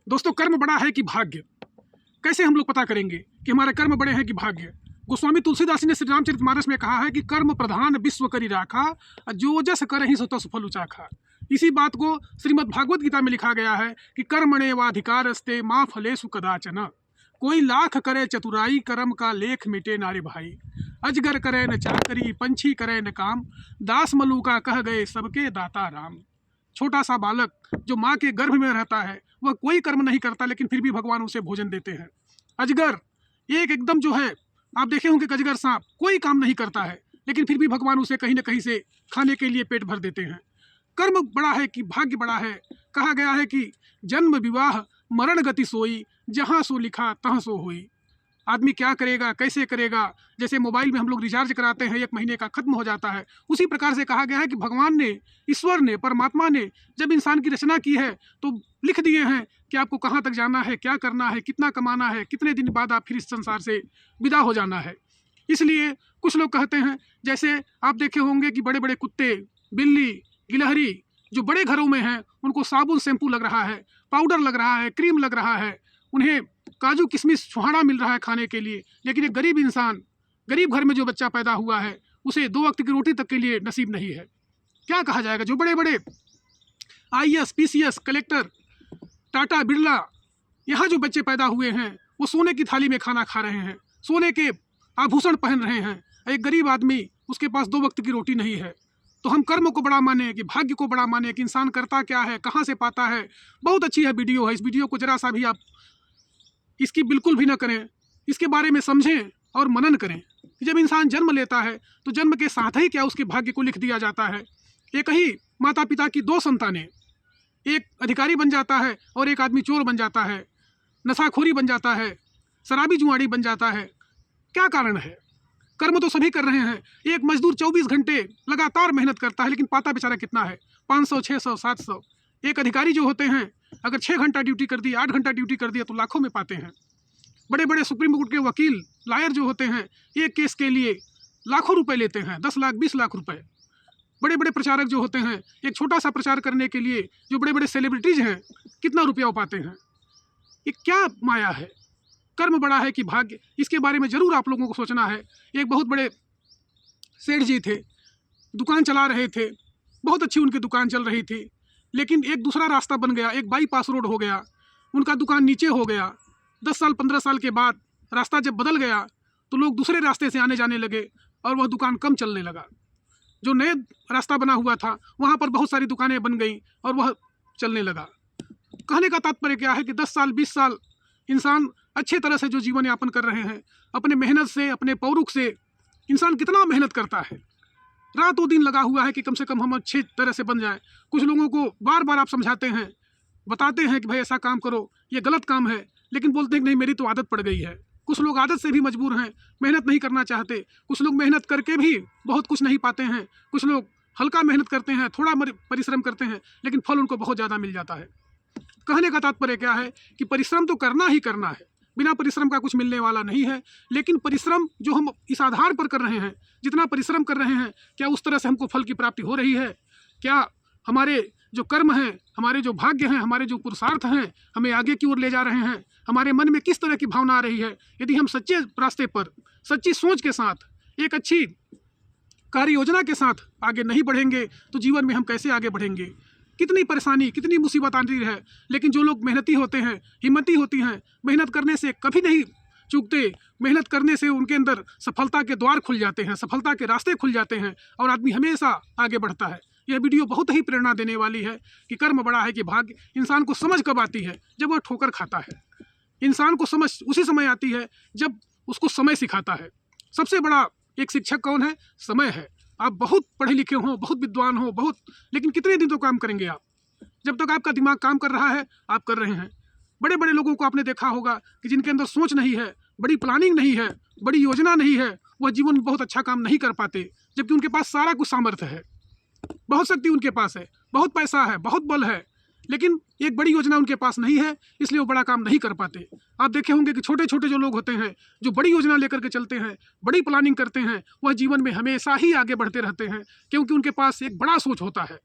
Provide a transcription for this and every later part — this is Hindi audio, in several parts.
दोस्तों, कर्म बड़ा है कि भाग्य? कैसे हम लोग पता करेंगे कि हमारे कर्म बड़े हैं कि भाग्य? गोस्वामी तुलसीदास जी ने श्री रामचरितमानस में कहा है कि कर्म प्रधान विश्व करी राखा, जो जस करहि सो तस फल चाखा। इसी बात को श्रीमद् भागवत गीता में लिखा गया है कि कर्मण्येवाधिकारस्ते मा फलेषु कदाचन। कोई लाख करे चतुराई, कर्म का लेख मिटे नारे भाई। अजगर करे न चाकरी, पंछी करे न काम, दास मलूका कह गए सबके दाता राम। छोटा सा बालक जो माँ के गर्भ में रहता है वह कोई कर्म नहीं करता, लेकिन फिर भी भगवान उसे भोजन देते हैं। अजगर एकदम जो है, आप देखे होंगे कि अजगर सांप कोई काम नहीं करता है, लेकिन फिर भी भगवान उसे कहीं ना कहीं से खाने के लिए पेट भर देते हैं। कर्म बड़ा है कि भाग्य बड़ा है? कहा गया है कि जन्म विवाह मरण गति सोई, जहाँ सो लिखा तहाँ सो होई। आदमी क्या करेगा, कैसे करेगा? जैसे मोबाइल में हम लोग रिचार्ज कराते हैं, 1 महीने का खत्म हो जाता है, उसी प्रकार से कहा गया है कि भगवान ने, ईश्वर ने, परमात्मा ने जब इंसान की रचना की है तो लिख दिए हैं कि आपको कहाँ तक जाना है, क्या करना है, कितना कमाना है, कितने दिन बाद आप फिर इस संसार से विदा हो जाना है। इसलिए कुछ लोग कहते हैं, जैसे आप देखे होंगे कि बड़े बड़े कुत्ते, बिल्ली, गिलहरी जो बड़े घरों में हैं, उनको साबुन शैम्पू लग रहा है, पाउडर लग रहा है, क्रीम लग रहा है, उन्हें काजू किशमिश छुहाड़ा मिल रहा है खाने के लिए, लेकिन एक गरीब इंसान, गरीब घर में जो बच्चा पैदा हुआ है, उसे 2 वक्त की रोटी तक के लिए नसीब नहीं है। क्या कहा जाएगा? जो बड़े बड़े IAS, PCS, collector, Tata, Birla, यहाँ जो बच्चे पैदा हुए हैं वो सोने की थाली में खाना खा रहे हैं, सोने के आभूषण पहन रहे हैं। एक गरीब आदमी, उसके पास 2 वक्त की रोटी नहीं है। तो हम कर्म को बड़ा माने कि भाग्य को बड़ा माने कि इंसान करता क्या है, कहाँ से पाता है? बहुत अच्छी है वीडियो है, इस वीडियो को जरा सा भी आप इसकी बिल्कुल भी ना करें, इसके बारे में समझें और मनन करें कि जब इंसान जन्म लेता है तो जन्म के साथ ही क्या उसके भाग्य को लिख दिया जाता है। एक ही माता पिता की 2 संतानें, एक अधिकारी बन जाता है और एक आदमी चोर बन जाता है, नशाखोरी बन जाता है, शराबी जुआड़ी बन जाता है। क्या कारण है? कर्म तो सभी कर रहे हैं। एक मजदूर 24 घंटे लगातार मेहनत करता है, लेकिन पाता बेचारा कितना है? 500, 600, 700। एक अधिकारी जो होते हैं, अगर 6 घंटा ड्यूटी कर दी, 8 घंटा ड्यूटी कर दिया तो लाखों में पाते हैं। बड़े बड़े सुप्रीम कोर्ट के वकील, लॉयर जो होते हैं, एक केस के लिए लाखों रुपए लेते हैं, 10 लाख, 20 लाख रुपए। बड़े बड़े प्रचारक जो होते हैं, एक छोटा सा प्रचार करने के लिए जो बड़े बड़े सेलिब्रिटीज हैं, कितना रुपया पाते हैं? ये क्या माया है? कर्म बड़ा है कि भाग्य? इसके बारे में जरूर आप लोगों को सोचना है। एक बहुत बड़े सेठ जी थे, दुकान चला रहे थे, बहुत अच्छी उनकी दुकान चल रही थी, लेकिन एक दूसरा रास्ता बन गया, एक बाईपास रोड हो गया, उनका दुकान नीचे हो गया। 10 साल 15 साल के बाद रास्ता जब बदल गया तो लोग दूसरे रास्ते से आने जाने लगे और वह दुकान कम चलने लगा। जो नए रास्ता बना हुआ था वहाँ पर बहुत सारी दुकानें बन गई और वह चलने लगा। कहने का तात्पर्य क्या है कि 10 साल 20 साल इंसान अच्छे तरह से जो जीवन यापन कर रहे हैं, अपने मेहनत से, अपने पौरुख से इंसान कितना मेहनत करता है, रातों दिन लगा हुआ है कि कम से कम हम अच्छे तरह से बन जाएं। कुछ लोगों को बार बार आप समझाते हैं, बताते हैं कि भाई ऐसा काम करो, ये गलत काम है, लेकिन बोलते हैं कि नहीं मेरी तो आदत पड़ गई है। कुछ लोग आदत से भी मजबूर हैं, मेहनत नहीं करना चाहते। कुछ लोग मेहनत करके भी बहुत कुछ नहीं पाते हैं। कुछ लोग हल्का मेहनत करते हैं, थोड़ा परिश्रम करते हैं, लेकिन फल उनको बहुत ज़्यादा मिल जाता है। कहने का तात्पर्य क्या है कि परिश्रम तो करना ही करना है, बिना परिश्रम का कुछ मिलने वाला नहीं है। लेकिन परिश्रम जो हम इस आधार पर कर रहे हैं, जितना परिश्रम कर रहे हैं, क्या उस तरह से हमको फल की प्राप्ति हो रही है? क्या हमारे जो कर्म हैं, हमारे जो भाग्य हैं, हमारे जो पुरुषार्थ हैं, हमें आगे की ओर ले जा रहे हैं? हमारे मन में किस तरह की भावना आ रही है? यदि हम सच्चे रास्ते पर, सच्ची सोच के साथ, एक अच्छी कार्य योजना के साथ आगे नहीं बढ़ेंगे तो जीवन में हम कैसे आगे बढ़ेंगे? कितनी परेशानी, कितनी मुसीबत आती है, लेकिन जो लोग मेहनती होते हैं, हिम्मती होती हैं, मेहनत करने से कभी नहीं चूकते, मेहनत करने से उनके अंदर सफलता के द्वार खुल जाते हैं, सफलता के रास्ते खुल जाते हैं और आदमी हमेशा आगे बढ़ता है। यह वीडियो बहुत ही प्रेरणा देने वाली है कि कर्म बड़ा है कि भाग्य। इंसान को समझ कब आती है? जब वह ठोकर खाता है। इंसान को समझ उसी समय आती है जब उसको समय सिखाता है। सबसे बड़ा एक शिक्षक कौन है? समय है। आप बहुत पढ़े लिखे हों, बहुत विद्वान हो, बहुत, लेकिन कितने दिन तो काम करेंगे आप? जब तक आपका दिमाग काम कर रहा है, आप कर रहे हैं। बड़े बड़े लोगों को आपने देखा होगा कि जिनके अंदर सोच नहीं है, बड़ी प्लानिंग नहीं है, बड़ी योजना नहीं है, वह जीवन में बहुत अच्छा काम नहीं कर पाते, जबकि उनके पास सारा कुछ सामर्थ्य है, बहुत शक्ति उनके पास है, बहुत पैसा है, बहुत बल है, लेकिन एक बड़ी योजना उनके पास नहीं है, इसलिए वो बड़ा काम नहीं कर पाते। आप देखे होंगे कि छोटे छोटे जो लोग होते हैं, जो बड़ी योजना लेकर के चलते हैं, बड़ी प्लानिंग करते हैं, वह जीवन में हमेशा ही आगे बढ़ते रहते हैं, क्योंकि उनके पास एक बड़ा सोच होता है,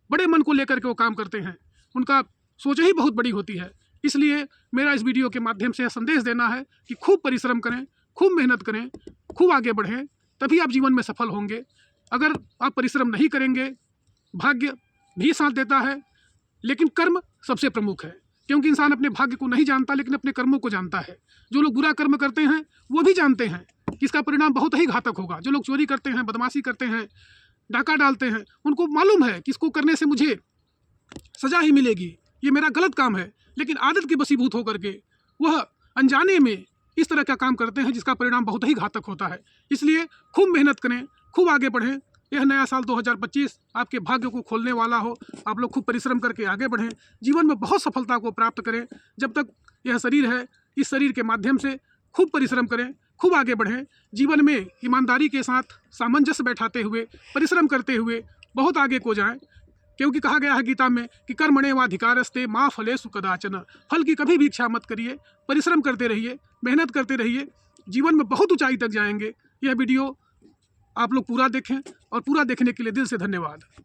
बड़े मन को लेकर के वो काम करते हैं। उनका सोच ही बहुत बड़ी होती है। इसलिए मेरा इस वीडियो के माध्यम से यह संदेश देना है कि खूब परिश्रम करें, खूब मेहनत करें, खूब आगे बढ़ें, तभी आप जीवन में सफल होंगे। अगर आप परिश्रम नहीं करेंगे, भाग्य भी साथ देता है, लेकिन कर्म सबसे प्रमुख है, क्योंकि इंसान अपने भाग्य को नहीं जानता लेकिन अपने कर्मों को जानता है। जो लोग बुरा कर्म करते हैं वो भी जानते हैं कि इसका परिणाम बहुत ही घातक होगा। जो लोग चोरी करते हैं, बदमाशी करते हैं, डाका डालते हैं, उनको मालूम है कि इसको करने से मुझे सजा ही मिलेगी, ये मेरा गलत काम है, लेकिन आदत के वशीभूत होकर के वह अनजाने में इस तरह का काम करते हैं जिसका परिणाम बहुत ही घातक होता है। इसलिए खूब मेहनत करें, खूब आगे बढ़ें। यह नया साल 2025 आपके भाग्य को खोलने वाला हो। आप लोग खूब परिश्रम करके आगे बढ़ें, जीवन में बहुत सफलता को प्राप्त करें। जब तक यह शरीर है, इस शरीर के माध्यम से खूब परिश्रम करें, खूब आगे बढ़ें, जीवन में ईमानदारी के साथ सामंजस्य बैठाते हुए, परिश्रम करते हुए बहुत आगे को जाएं। क्योंकि कहा गया है गीता में कि कर्मण्येवाधिकारस्ते मा फलेषु कदाचन। फल की कभी भी इच्छा मत करिए, परिश्रम करते रहिए, मेहनत करते रहिए, जीवन में बहुत ऊंचाई तक जाएंगे। यह वीडियो आप लोग पूरा देखें और पूरा देखने के लिए दिल से धन्यवाद।